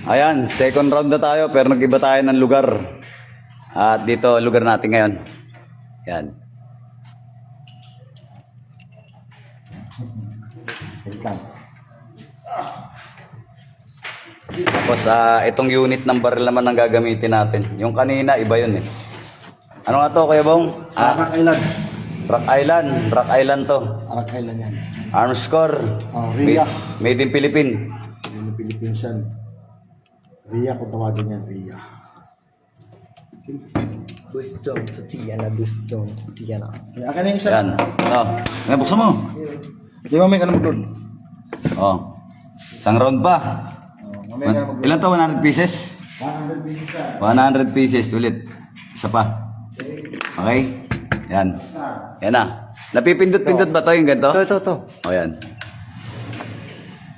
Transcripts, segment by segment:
Ayan, second round na tayo pero nag-iba tayo ng lugar. At dito, lugar natin ngayon. Yan. Tapos itong unit ng baril naman ang gagamitin natin. Yung kanina, iba yun eh. Ano nga to, Kuya Bong? Rock Island. Rock Island. Rock Island to. Rock Island yan. Arms score. Ria. Made in Philippines. Yung Philippines yan. Ria kung tawagin yan, Ria. Gustong Tatiana, Gustong Tatiana. Akin na yung isa. Yan. Ngayon, buksan mo. Di ba may ka na mag-load? Isang round pa. Mamaya ka na mag-load. Ilan to? 100 pieces? 100 pieces ka. 100 pieces ulit. Isa pa. Okay? Yan. Yan na. Napipindot-pindot ba to yung ganito? Ito. O yan.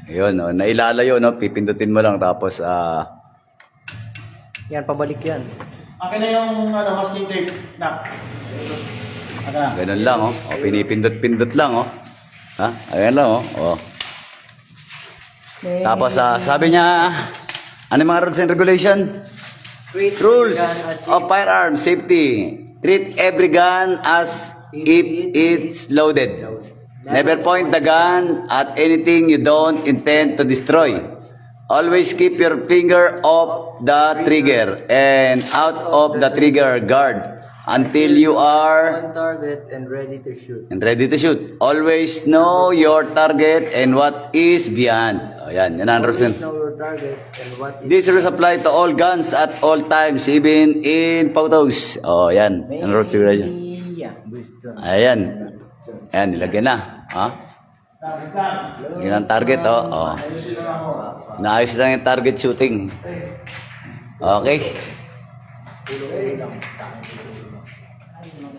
Ayun, nailalayo, no? Pipindutin mo lang tapos, Yan, pabalik yan. Akin na yung masking tape. Nak. Akin na. ganun lang, oh. O, pinipindot-pindot lang, oh. Ha? Ayan lang, oh. O. Tapos, sabi niya, ano yung mga rules and regulation? Rules of firearm safety. Treat every gun as if it's loaded. Never point the gun at anything you don't intend to destroy. Always keep your finger off the trigger and out of the trigger guard until you are On target and ready to shoot. shoot. Always know your target and what is beyond. O yan, yan ang rules. Always know your target and what is... These rules apply to all guns at all times, even in photos. O yan, ang rules regulation. Yeah, Gustong. Ayan. Ayan, nilagyan na. Ha? Yun ang target, oh. Naayos lang yung target shooting. Okay.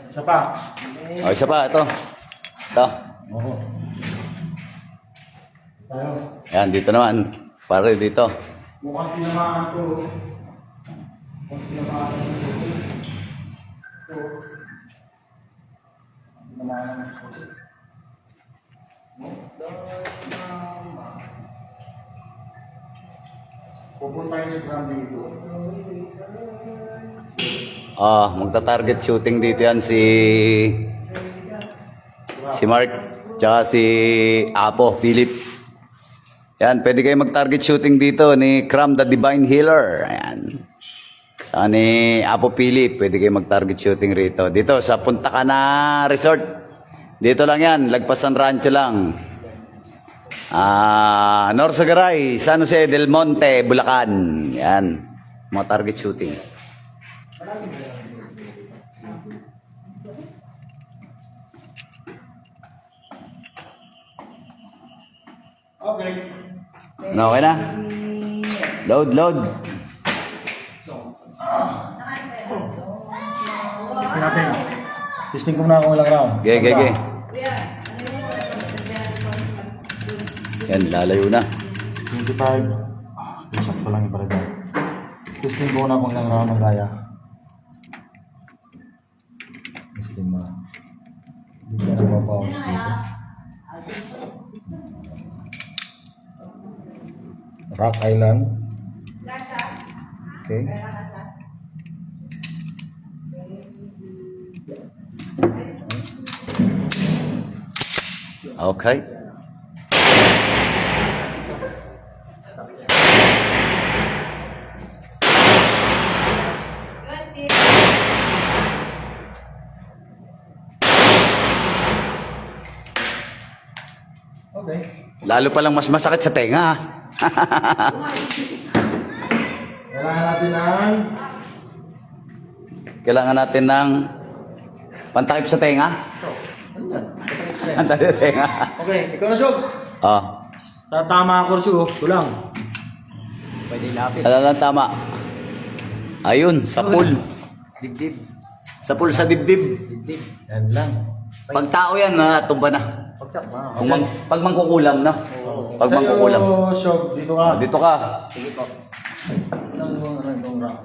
Isa pa. O, isa pa, ito. Ito. Oo. Tayo. Ayan, dito naman. Pare, dito. Mukhang tinamaan to. Mukhang tinamaan to. Ito. Tinamaan to. Pupunta yung sa ground dito. Magta-target shooting dito yan si Mark, tsaka si Apo, Philip. Yan, pwede kayo mag-target shooting dito ni Cram the Divine Healer. Ayan. Tsaka ni Apo Philip, pwede kayo mag-target shooting rito. Dito sa Punta Cana Resort. Dito lang yan, Lagpasan Rancho lang. Norsagaray, San Jose del Monte, Bulacan. Yan, mga target shooting. Okay. Okay na? Load. Testing natin. Testing ko muna kung ilang round. Ge. Yan, lalayo na. 25. Sakto lang yung parada. Testing ko muna kung ilang round ang kaya. Testing mo. Hindi ka na mapawas dito. Rock Island. Okay. Okay. Okay. Lalo palang mas masakit sa tenga. Kailangan natin ng Pantakip sa tenga. Pantakip sa tenga. okay, ikaw na, Sob. Tatama ako, Sob. Ito lang. Pwede lapit. Talagang tama. Ayun, sa pool. Dibdib. Sa pool sa dibdib. Dibdib. Yan lang. Pag tao yan, tumba na. Pagsak ba? Pag mangkukulam, no? Pag mangkukulam. Sa'yo, Sob, dito ka. Dito ka. Sige po. Itong rock.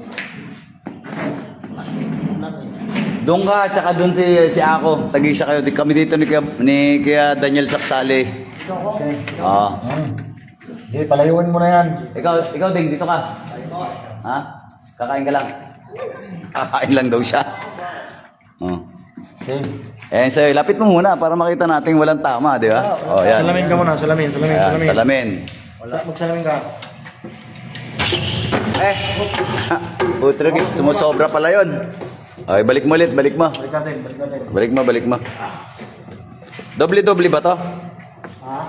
Doon ka, tsaka doon si Ako. Tag-isa kayo. Kami dito ni Kuya Daniel Saksali. Ito ako. Okay. Ah. Sige, palayuin mo na yan. Ikaw Ding, dito ka. Ha? Kakain ka lang. Kakain lang daw siya. Oh. Okay. Eh, sa'yo, lapit mo muna para makita natin walang tama, di ba? Oh, yan. Salamin ka muna, salamin. Ayan, salamin. Magsalamin ka. Utragis, sumusobra pala yun. Okay, balik mo ulit, balik mo. Balik natin. Balik mo. Doble ba to?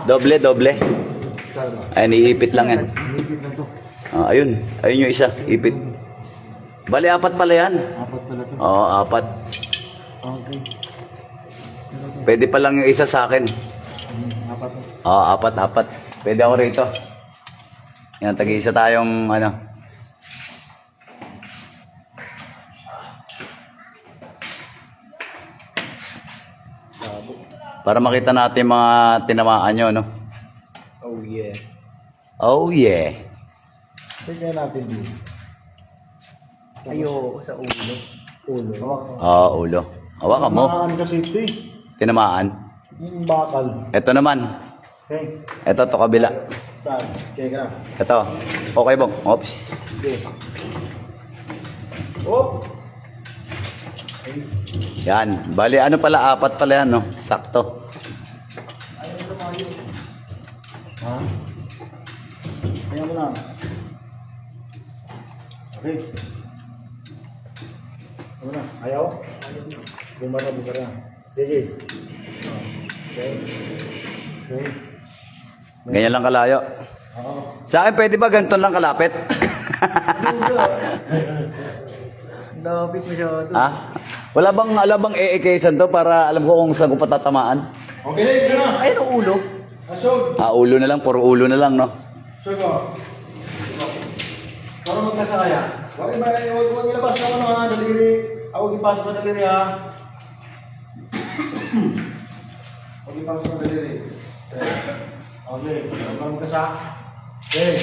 Doble. Ayan, iipit lang yan. Ayun yung isa, ipit. Bali, 4 pala yan. 4 pala to. Oo, 4. Okay. Pwede pa lang yung isa sa akin. 4 to. Oo, 4. Pwede ako rito. Yan, tag-isa tayong ano. Para makita natin mga tinamaan nyo, no? Oh yeah. Oh, yeah. Tignan natin dito. Ayo sa ulo. Oo, ulo. Hawakan mo. Tinamaan kasi ito eh. Tinamaan. Yung bakal. Ito naman. Okay. Ito, to kabila. Saan? Okay ka na. Ito. Okay, bong. Oops. Okay. Oh! Yan. Bali, ano pala, 4 pala yan, no? Sakto. Ha? Kaya mo lang. Okay. Ano na? Ayaw? Bumara. Sige. Okay. Okay. Ganyan lang kalayo. Oo. Sa akin, pwede ba ganito lang kalapit? Lapit masyado. Ha? Wala bang e-ekesan to para alam ko kung saan ko patatamaan? Okay, ito na. Ayun ang ulo. Asog. Ulo na lang, puro ulo na lang, no? Sugo. Para magkasaya. Huwag ilabas ka mo ng daliri. Huwag ipasok sa daliri, ha? Huwag ipasok sa daliri. Okay. Huwag ka magkasa. Okay.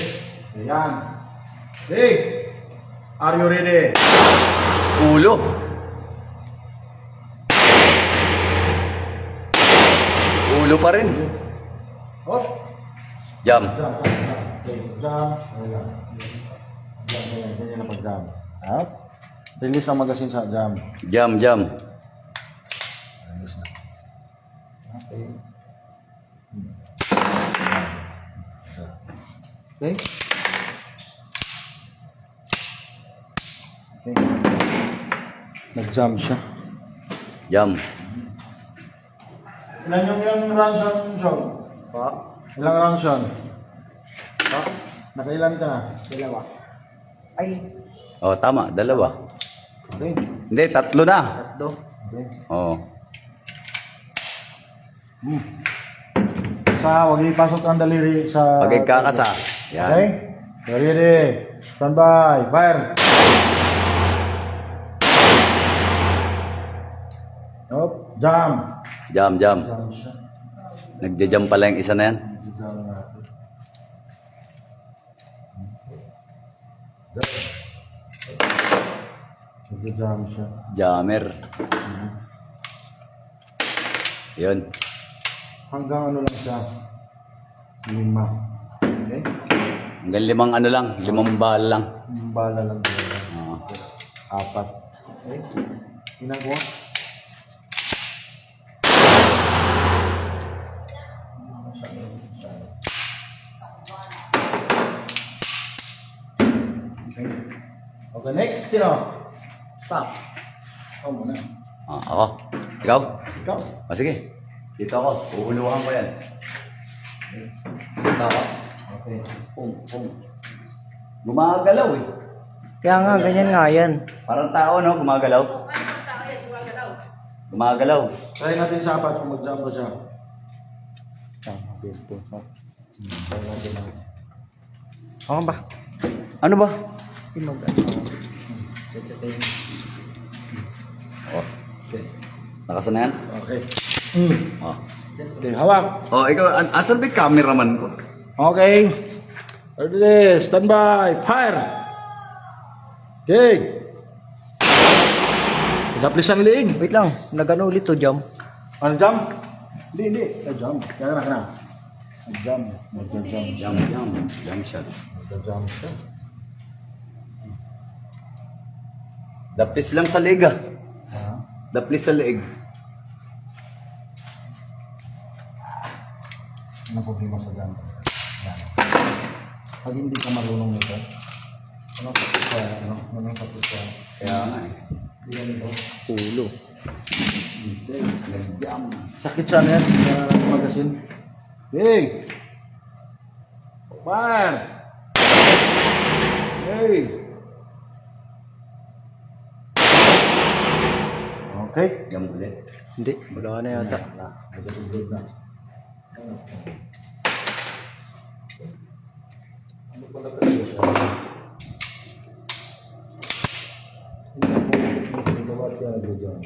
Ayan. Okay. Are you ready? Ulo. Ulo pa rin. Hop. Jam. Jam. Okay. Jam. Ayan. Jam. Ganyan na pag-jam. Up. Release ang magasin sa jam. Jam. Release na. Okay. Okay. Okay. Nag-jam siya. Jam. Ilang rounds yan, Sean? Pa. Ilang rounds yan? Nakailan ka na? Dalawa. Ay. Oh, tama. 2. Okay. Hindi, 3 na. Tatlo. Okay. Oh. Huwag ipasok ang daliri sa... Pag ikakasa. Yan. Okay? Ready. Stand by. Fire. Up. Jam. Jam. Jam siya. Nagja-jam pala yung isa na yan. Jam natin. Nag-jam siya. Jammer. Yun. Hanggang ano lang siya. 5. Okay? Hanggang 5 ano lang. 5 bala lang. Yung bala lang talaga. Oh. 4. Okay? Ginagawa. Okay, next. Sino? Stop. Ako muna. Ako. Ikaw? Ikaw. Sige. Dito ako. Uhuluhan ko yan. Dito ako. Okay. Pum. Gumagalaw eh. Kaya nga, ganyan nga yan. Parang tao, no? Gumagalaw. Gumagalaw. Try natin sa 4 kung mag-jump ba siya. Tama, bento. Try natin na. Ako ba? Ano ba? Pinog. Oh. Nakasan na yan? Okay. Oh. Okay, hawak. Oh, ikaw, asan ba yung cameraman ko? Okay. Ready, stand by, fire. Okay. Daplis ang liig. Wait lang, nagano ulit to jump. Ano jump? Hindi. Jump. Kaya na. Jam. Magja-jam. Jump shot. Magja-jam siya. Dapis lang sa leg ah. Ha? Dapis sa leg. Ano problema sa jam? Yan. Pag hindi ka marunong nito, ano tapos sa Kaya nga eh. hindi ka nito? Ulo. Nag-jam. Sakit siya na yan sa magasin. Hey! Man! Hey! Okay. Jam ulit. Hindi, wala na yata. Nagtutulog na. Ano pala talaga siya? Hindi ko bawat yan nagdudyan.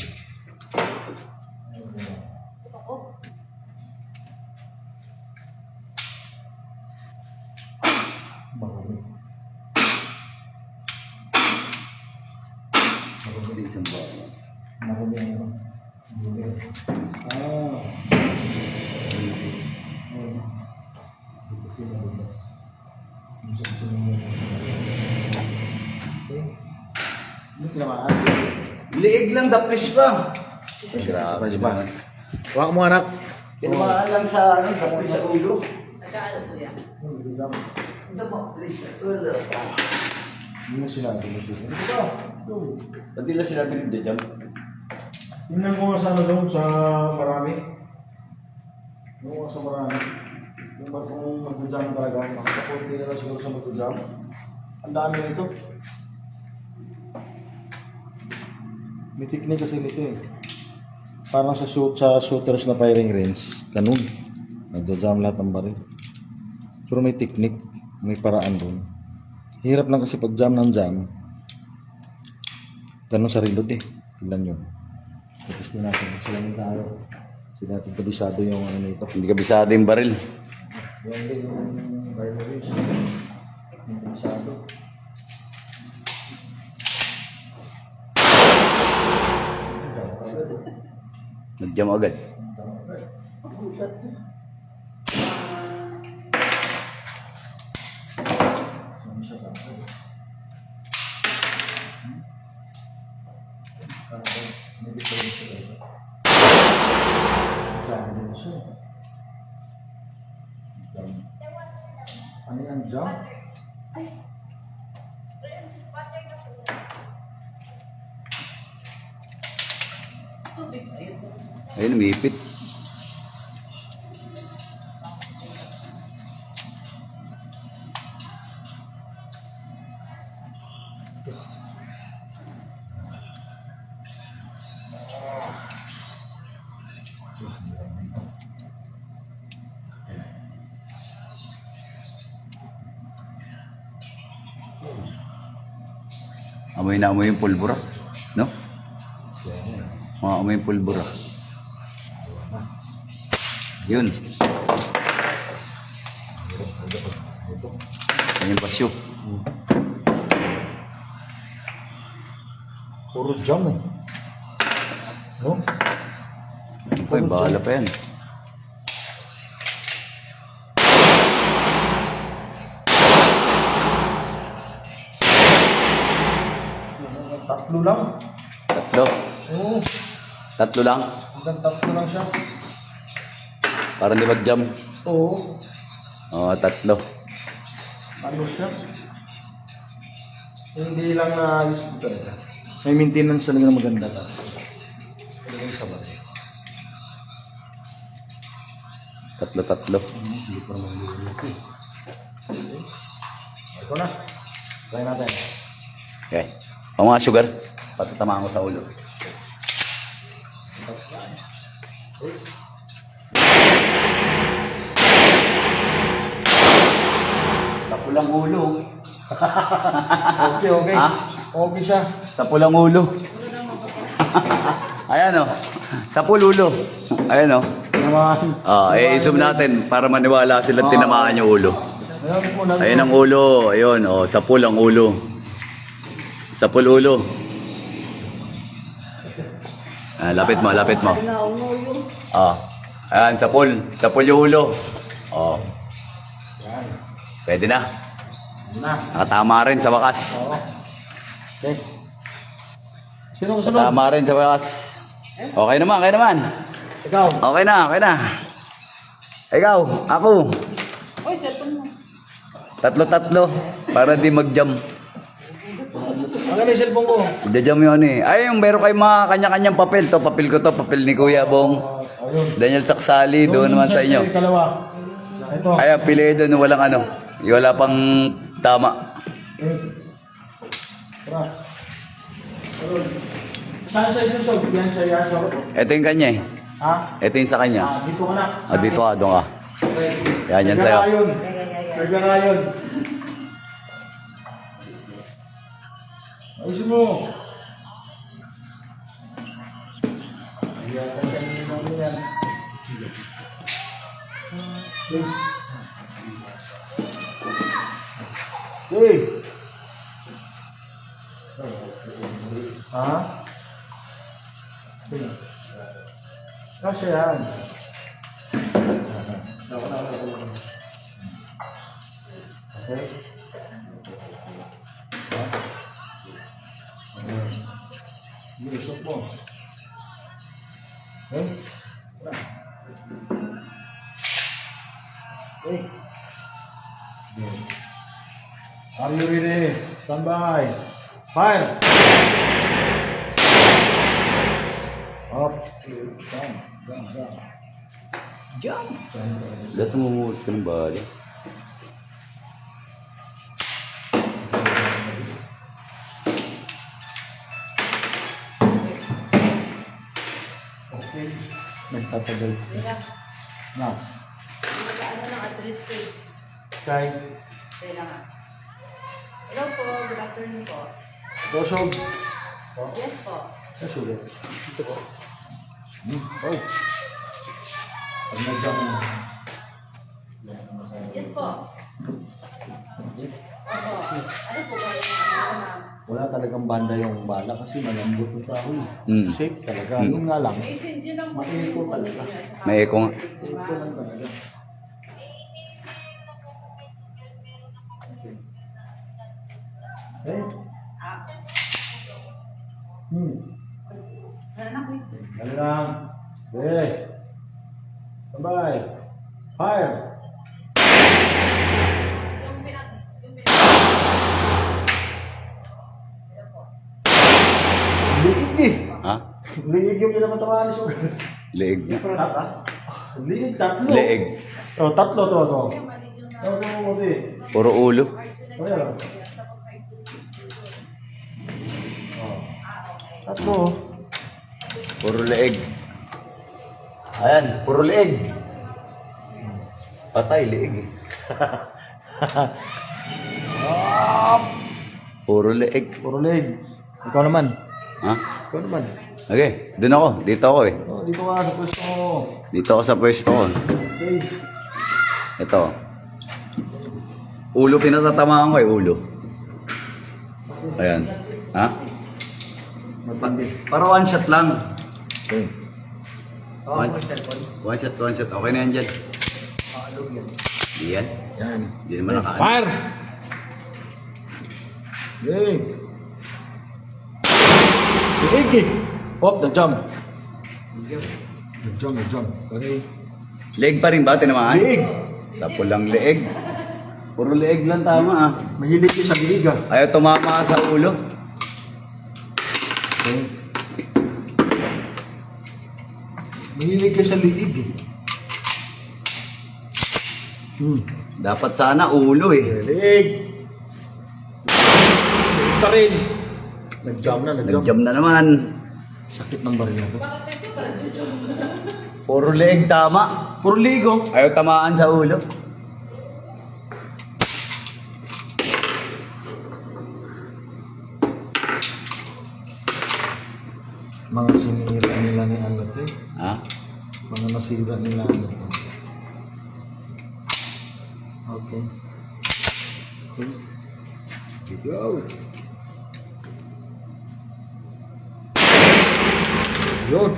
Marami. Hindi isang bawa. Marami ang ano. Ah. Dito sila lumabas. Hindi tinamaan. Liig lang, dapis pa. Grabe naman. Huwag mo anak. Tinamaan lang sa ano, dapis sa ulo. Dapis sa ulo. Hindi mo sinabi mo dito. Dito ka. Ba't nila sinabi ng jam? Tingnan ko nga sa ano doon, sa marami. Tingnan ko nga sa marami. Yung ba kung mag-jam talaga, makasapot nila na siguro sa mag-jam. Ang dami nito. May technique kasi nito eh. Parang sa shooters na firing range, ganun. Nagja-jam lahat ng baril. Pero may technique, may paraan doon. Hirap lang kasi pag jam ng jam. Ganun sa reload eh. Tignan nyo. Tapos din natin, salamin tayo. Kasi natin kabisado yung ano nito. Hindi kabisado yung baril. Yung din yung baril range. Yung kabisado. Nag-jam agad. Ano yan, jump? Ayun, umipit. Amoy na amoy yung pulbura. No? Mga amoy yung pulbura. Yun. Yan yung pasyo. Puro jump eh. No? Ay, bahala pa yan. Tatlo lang. Tatlo. Oo. Tatlo lang. Hanggang tatlo lang siya. Parang di mag-jam. Oo. Oo, tatlo. Ano siya? Hindi lang naayos ko talaga. May maintenance talaga na maganda ka. Talagang sabay. Tatlo. Hindi pa naman dito. Ito na. Try natin. Okay. O mga sugar, patatamaan ko sa ulo. Sa pulang ulo. Okay. Ha? Okay siya. Sa pulang ulo. Ayan o. Sa pululo. Ayan o. Naman. I-zoom natin para maniwala sila tinamaan yung ulo. Ayan po na. Ayan ang ulo. Ayun, sa pulang ulo. Sa pululo. Lapit mo. Ayan, sa pul yung ulo. Oh, Yan. pwede na. Yan na. Nakatama rin sa wakas. Oo. Okay. Sino kasunod? Nakatama rin sa wakas. Okay naman, okay naman. Ikaw. Okay na, okay na. Ikaw, ako. Oy, cellphone mo. Tatlo-tatlo. Para di mag-jam. Ang ano yung cellphone ko? Jam yun eh. Ay, yung meron kayo mga kanya-kanyang papel. To, papel ko to, papel ni Kuya Bong. Ayun. Daniel Saksali, doon naman sa inyo. Kalawa. Ito. Ay, pili doon walang ano. Wala pang tama. Tara. Saan sa isusog? Yan sa yaso. Ito yung kanya eh. Ha? Ito yung sa kanya. Dito ka na. Dito ka, doon ka. Yan sa'yo. Nagarayon. Nagarayon. Ayusin mo. Ayan, kanina yan. Hey. Ha? Kasi yan. Okay. Bilusok mo. Okay. Okay. Are you ready? Stand by. Fire! Up. Down. Down. Down. Jump! Down. Lahat mo ka ng bala. Okay. Nagtatagal. Now. Ano ng address ko? Kay. Kailangan. Hello po, good afternoon po. Dosog. Yes po. Dosog. Ito po. Oh. Pag nag-jump mo. Yes po. Opo. Ano po ba yung ano na? Wala talagang banda yung bala kasi malambot yung kahoy. Mm. Safe talaga. Yung nga lang. Isin yun ang Mainit po talaga. May echo nga. Ito lang talaga. Okay. Anak ko. Dali lang. Okay. Sabay. Fire. Yung pinag... Liig eh. Ha? Liig yung pinapatamaan ni Sugar. Leeg na. Liig, tatlo. Leeg. Oh, tatlo to. Ito mo kasi. Puro ulo. Oh, yan. Oh. Tatlo. Puro leeg. Ayan, puro leeg. Patay, leeg eh. Puro leeg. Puro leg. Ikaw naman. Ha? Ikaw naman. Okay, dun ako. Dito ako eh. Oh, dito ka sa pwesto mo. Dito ako sa pwesto ko. Okay. Ito. Ulo pinatatamaan ko eh, ulo. Ayan. Ha? Matindi. Para one shot lang. Okay. One shot, one shot. Okay na yan dyan. Di yan. Yan. Di naman nakaano. Fire! Yay! Liig eh. Hop, nag-jump. Nag-jump. Okay. Leeg pa rin ba? Tinamaan? Liig. Sa pulang leeg. Puro leeg lang tama ah. Mahilig yun sa liig ah. Ayaw tumama sa ulo. Okay. Mahilig yun sa liig eh. Dapat sana ulo eh. Liig. Liig pa rin. Nag-jump na. Nag-jam na naman. Sakit ng baril na to. Puro leeg tama. Puro liig oh. Ayaw tamaan sa ulo. Mga sinira nila ni ano to eh. Ha? Mga nasira nila ano to. Okay. Okay. Go. Yun.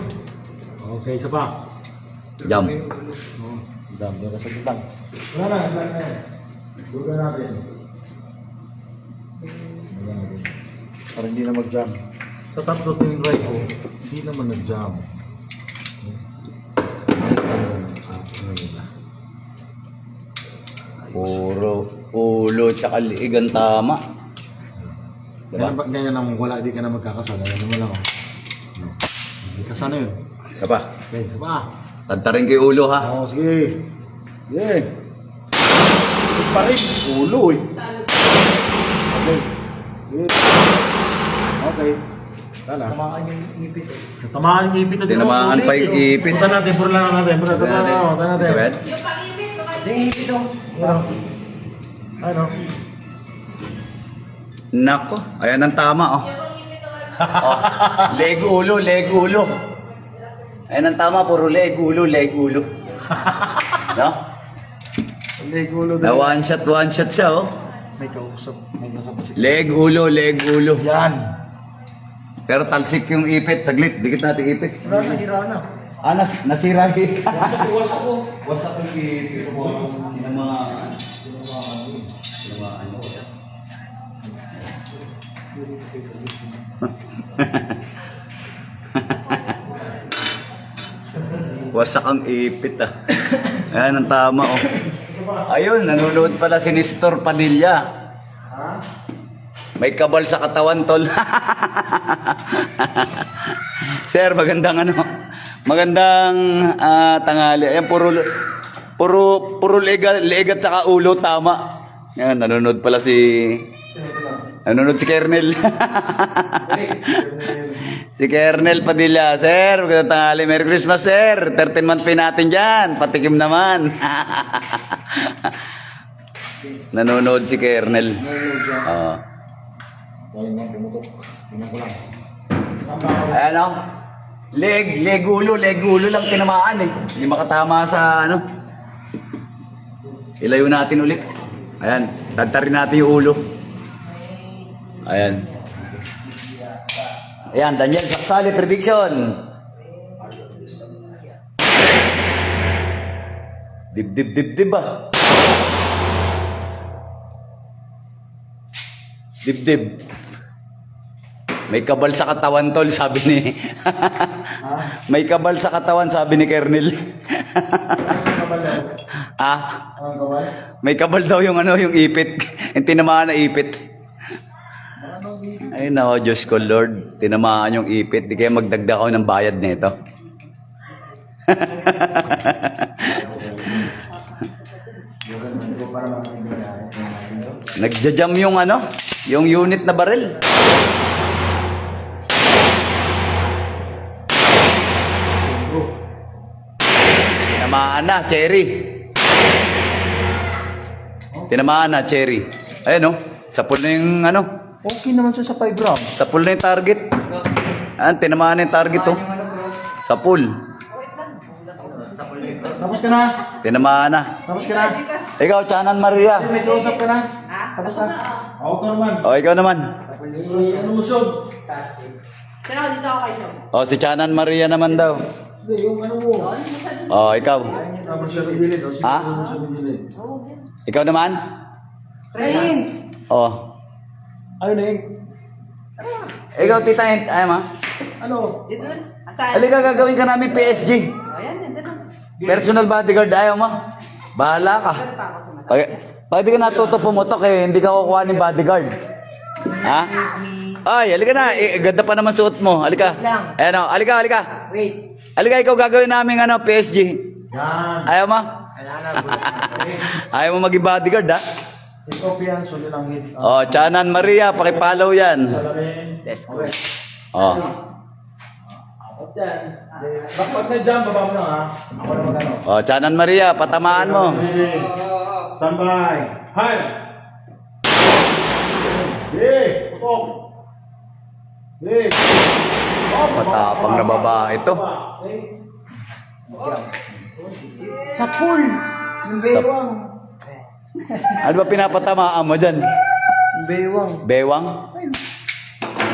Okay, isa pa. Jam. Oh, dami na sa gitang. Wala na, flat na yan. Dugan natin. Para hindi na mag-jam. Sa top routine drive ko, hindi naman nag-jam. Puro ulo tsaka liig ang tama. Diba? Ganyan, ganyan naman, wala, di ka na magkakasala. Yan naman lang. Hindi ka sana yun. Isa pa. Okay, isa pa. Tantarin ko yung ulo ha. Oo, sige. Sige. Pa rin. Ulo eh. Okay. Sige. Okay. Tala. Tamaan yung ipit eh. Tamaan yung ipit na din. Tinamaan pa yung ipit. Punta natin, puro lang natin. Punta natin. Punta natin. Red? Yung pag-ibig, Yung ipit daw. Ano? Nako, ayan ang tama oh. yung pag-ibig naman. Oh, leg ulo, leg ulo. Ayan ang tama, puro leg ulo, leg ulo. No? Leg ulo Na one shot siya oh. May kausap. May kausap pa siya. Leg ulo, leg ulo. Yan. Pero talsik yung ipit, saglit, dikit natin ipit. Wala na, sira na. Ah, nasira ipit. Wasak ko. Wasak yung ipit po. Tinamaan. Tinamaan mo. Wasak ang ipit ah. Ayan ang tama oh. Ayun, nanonood pala si Nestor Padilla. Ha? May kabal sa katawan, tol. Sir, magandang magandang tanghali. Ayan, puro leeg at saka ulo, tama. Ayan, nanonood pala nanonood si Kernel. Si Kernel Padilla. Sir, magandang tanghali. Merry Christmas, sir. 13 month pay natin dyan. Patikim naman. Nanonood si Kernel. Oo. Dahil nga pumutok. Tingnan ko lang. Ayan o. Leg ulo lang tinamaan eh. Hindi makatama sa Ilayo natin ulit. Ayan, tantarin natin yung ulo. Ayan. Ayan, Daniel Saksali, prediction. Dib ah. Dib. May kabal sa katawan, tol, sabi ni. May kabal sa katawan, sabi ni Kernel. Ah, Ang kawal? may kabal daw yung yung ipit. Yung tinamaan na ipit. Ay nako, Diyos ko Lord, tinamaan yung ipit. Di kaya magdagdag ako ng bayad nito. Nagja-jam yung yung unit na baril. Tinamaan na, Cherry. Tinamaan na, Cherry. Ayun sapul na yung Okay naman siya sa 5 rounds. sapul na yung target. Tinamaan na yung target Sapul. Tapos ka na? Tinamaan na. Tapos ka na? Ikaw, Chanan Maria. May kausap ka na? Ha? Tapos na? Ako ka naman. O, ikaw naman. Ano mo siya? Sino ako dito ako kayo? O, si Chanan Maria naman daw. Hindi, yung ano mo. O, ikaw. Tapos siya bibili. Ha? Ikaw naman? Train! O. Ayun eh. Ikaw, Tita Ent. Ayaw ma. Ano? Dito na. Asan? Halika, gagawin ka namin PSG. Ayan, dito na. Personal bodyguard. Ayaw mo. Bahala ka. Pa ako sa mata. Pwede ka natuto pumutok hindi ka kukuha ng bodyguard. Ha? Ay, halika na. Ganda pa naman suot mo. Halika. Ayan o. Halika. Wait. Halika, ikaw gagawin namin PSG. Yan. Ayaw mo? Wala na. Ayaw mo maging bodyguard, ha? Ikaw yan. Sulit ang hit. Oh, Chanan Maria, pakipollow yan. Salamin. Let's go. Okay. Oh. Apat yan. Pag na-jump, baba mo lang ha. Ako na mag-ano. Oh, Chanan Maria, patamaan mo. Stand by. Hi! Hey! Putok! Hey! Matapang na babae ito. Sa pool! Yung bewang. Ano ba pinapatamaan mo dyan? Yung bewang. Bewang?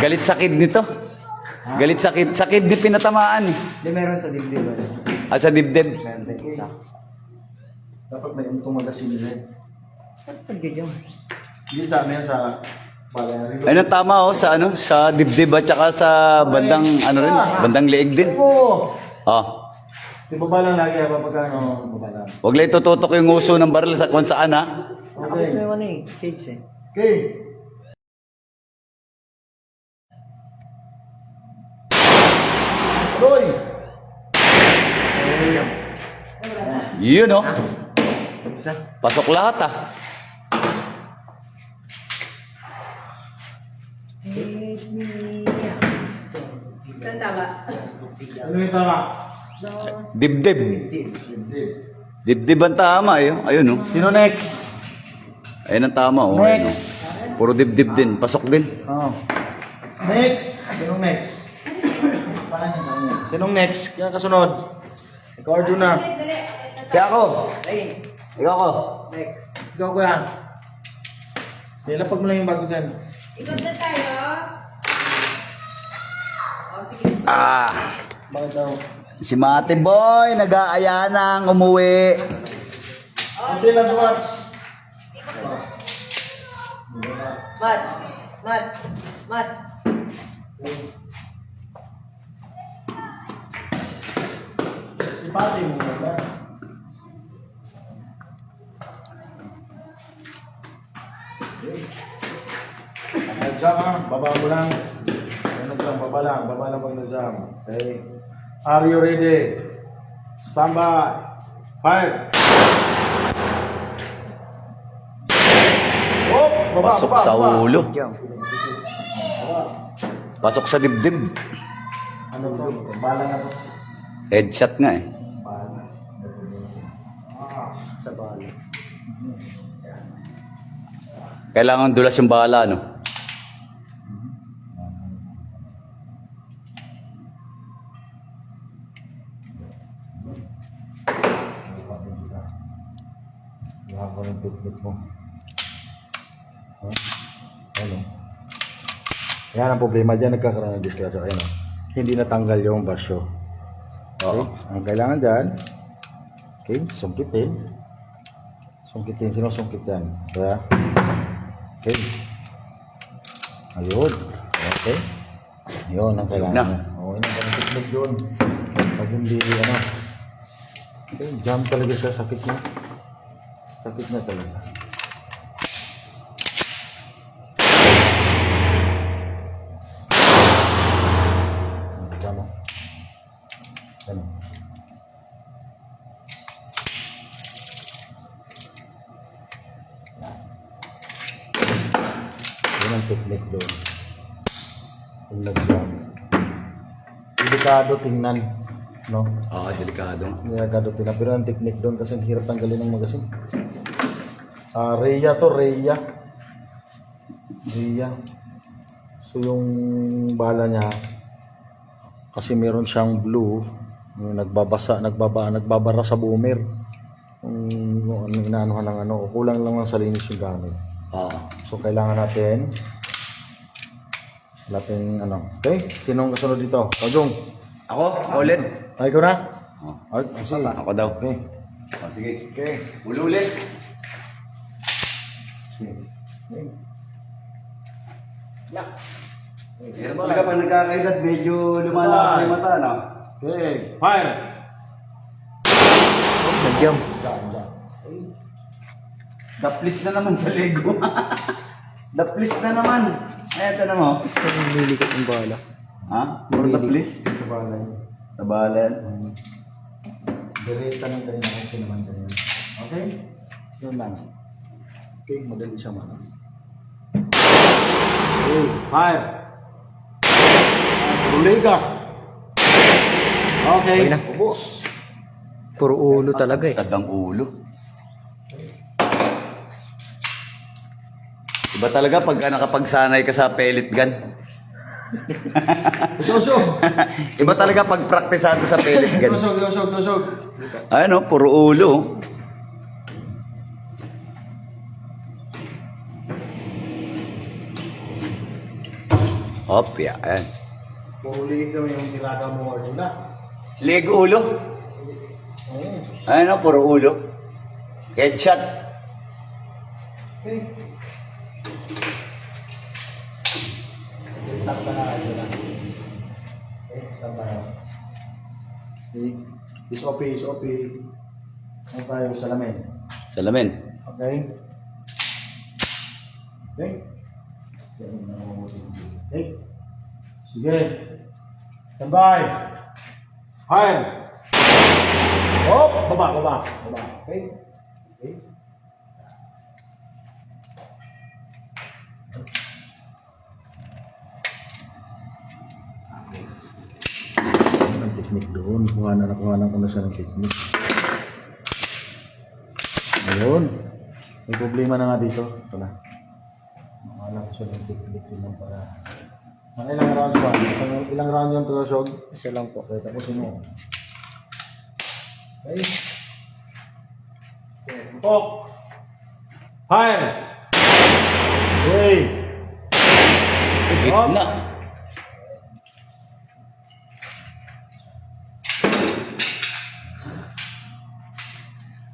Galit sa kid nito. Galit sa kid. Sa kid di pinatamaan eh. Hindi, meron sa dibdib. Sa dibdib. Meron din isa. Dapat may untong magasin nila eh. Ba't pagdidyo? Hindi dami yan sa balay. Ayun ang tama oh, sa ano, sa dibdib at saka sa bandang, ano rin, bandang leeg din. Oo! Oh. Di baba lang lagi habang pagkano, baba lang. Huwag lang itututok yung uso ng baril sa kung saan ha. Okay. Nakapit mo yung ano eh, shades eh. Okay. Roy! Yun oh. Isa. Pasok lahat ah. Saan tama? Ano yung tama? Dibdib. Dibdib ang tama eh. Ayun oh. Sino next? Ayun ang tama oh. Ayun, oh. Next! Puro dibdib din. Pasok din. Oh. Next! Sinong next? Sinong next? Kaya kasunod? Ikaw, Arjuna. Dali. Si ako. Ay, Ikaw ko. next. Ikaw, kuya. Nilapag mo lang yung bago dyan. Ikot na tayo. O, sige. Ah. Bakit daw? Si Mate Boy, nag-aaya nang umuwi. Hindi lang watch. Mat! Mat! Mat! Si Pati mo ba? Nag-jam ha, baba mo lang. Nag-jam, baba lang pag nag-jam. Okay. Are you ready? Stand by. Fire! Oh, baba, Pasok baba, sa baba. ulo. Jump. Baba. Pasok sa dibdib. Ano to? Bala na to. Headshot nga eh. Bala. Sa bala. Kailangan dulas yung bala, no? Lahat ko ng technique mo. Huh? Ano? Yan ang problema dyan, nagkakaroon ng disgrasya. Ayan o. Hindi natanggal yung basyo. Okay? Ang kailangan dyan, okay, sungkitin. Sungkitin. Sino sungkit yan? Kaya, okay. Ayun. Okay. Yun ang kailangan. Na. Oo, yun ang technique yun. Pag hindi, ano. Okay, jam talaga siya, sakit niya. Sakit na talaga. Ano? Ano? Yun ang technique doon. Kung nag-jam. Delikado tingnan. No? Delikado. Delikado tingnan. Pero ang technique doon kasi ang hirap tanggalin ng magasin. Rhea to, Rhea. Rhea. So yung bala niya, kasi meron siyang blue, yung nagbabara sa boomer. Yung inaanuhan ng ano, kulang lang ng salinis yung gamit. So kailangan natin ano. Okay? Sinong kasunod dito? Kajong. Ako? Ulit? Ay, ikaw na? Oh. Ay, sige. Ako daw. Okay. Sige. Okay. Ulit. Sige. Pero talaga pag nagkakaisat, medyo lumalaki yung mata, no? Okay. Fire! Nag-jump. Daplis na naman sa Lego. Daplis na naman. Ay, ito na mo. Nilikot yung bala. Ha? Puro daplis? Kabalay. Tabalan. Direta ng kanina kasi naman kanina. Okay? Yun lang. Okay, madali siya man. Okay, fire! Buliga! Okay, Okay na. ubos. Puro ulo talaga eh. Tadang ulo. Iba talaga pagka nakapagsanay ka sa pellet gun. Tusog! Iba talaga pag praktisado sa pellet gun. Tusog! Ayun, puro ulo. Opya, ayan. Puro liig naman yung tirada mo, Arjuna. Leg ulo. Oo. Ayun, puro ulo. Headshot. Okay. Sintak ka na kayo lang. Okay, saan tayo? Okay. SOP. Saan tayo? Salamin. Salamin. Okay. Okay. Okay. Sige. Standby. Fire. Hop! Baba. Okay. Okay. Ang teknik doon. Nakuhanan ko na siya ng teknik. Ayun. May problema na nga dito. Ito na. Nakuhanan ko siya ng teknik din para... Ang ilang rounds ba? Ilang round yung trosog? Isa lang po. Okay, tapusin mo. Okay. Pok! Fire! Okay! Gitna.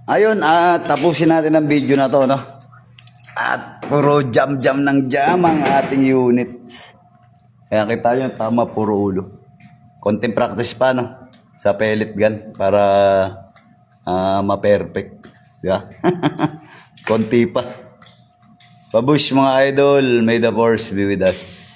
Ayun, tapusin natin ang video na to, no? At puro jam ng jam ang ating unit. Kaya kita nyo, tama, puro ulo. Konting practice pa, no? Sa pellet gun para ma-perfect. Diba? Konti pa. Pabush mga idol, may the force be with us.